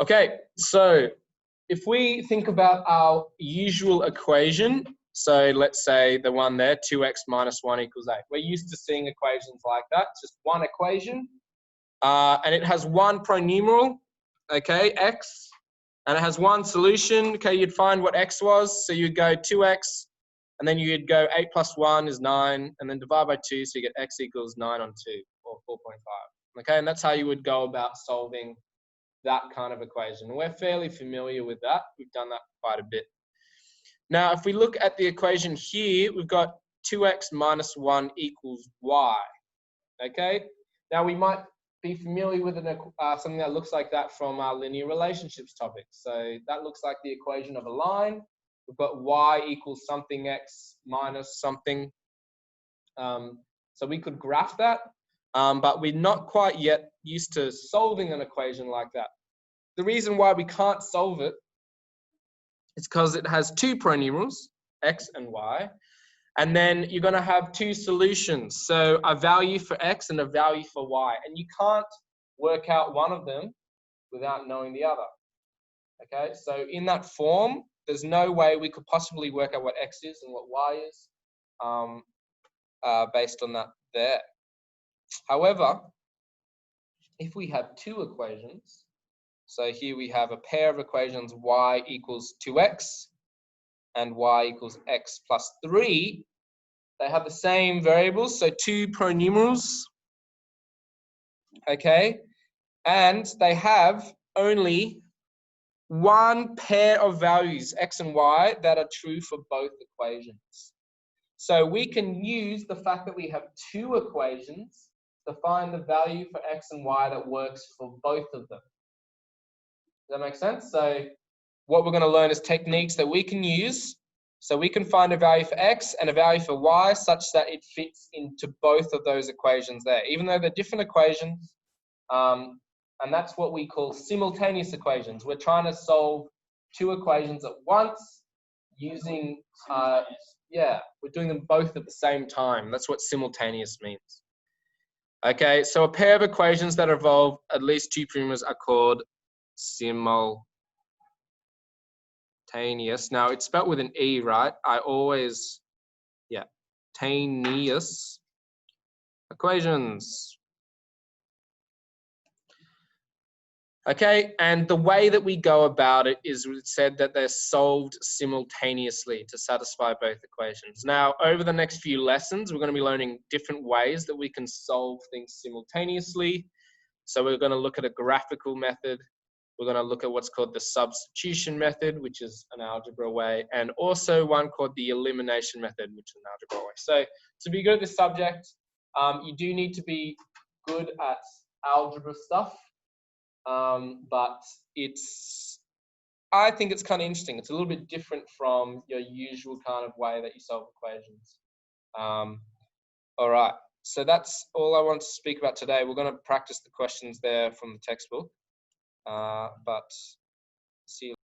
Okay, so if we think about our usual equation, so let's say the one there, 2x minus 1 equals 8. We're used to seeing equations like that, just one equation, and it has one pronumeral, okay, x, and it has one solution. Okay, you'd find what x was, so you'd go 2x, and then you'd go 8 plus 1 is 9, and then divide by 2, so you get x equals 9 on 2, or 4.5. Okay, and that's how you would go about solving that kind of equation. We're fairly familiar with that. We've done that quite a bit. Now, if we look at the equation here, we've got 2x minus 1 equals y. Okay, now we might be familiar with something that looks like that from our linear relationships topic. So that looks like the equation of a line. We've got y equals something x minus something. So we could graph that, but we're not quite yet used to solving an equation like that. The reason why we can't solve it is because it has two pronumerals, x and y, and then you're going to have two solutions. So a value for x and a value for y, and you can't work out one of them without knowing the other. Okay, so in that form, there's no way we could possibly work out what x is and what y is based on that there. However, if we have two equations, so here we have a pair of equations, y equals 2x and y equals x plus 3. They have the same variables, so two pronumerals, okay? And they have only one pair of values, x and y, that are true for both equations. So we can use the fact that we have two equations to find the value for x and y that works for both of them. Does that make sense? So what we're going to learn is techniques that we can use so we can find a value for x and a value for y such that it fits into both of those equations there, even though they're different equations. And that's what we call simultaneous equations. We're trying to solve two equations at once using, we're doing them both at the same time. That's what simultaneous means. Okay, so a pair of equations that involve at least two pronumerals are called simultaneous. Now it's spelled with an E, right? Taneous equations. Okay, and the way that we go about it is we said that they're solved simultaneously to satisfy both equations. Now, over the next few lessons, we're going to be learning different ways that we can solve things simultaneously. So we're going to look at a graphical method. We're going to look at what's called the substitution method, which is an algebra way, and also one called the elimination method, which is an algebra way. So to be good at this subject, you do need to be good at algebra stuff, but I think it's kind of interesting. It's a little bit different from your usual kind of way that you solve equations. All right, so that's all I want to speak about today. We're going to practice the questions there from the textbook. But see you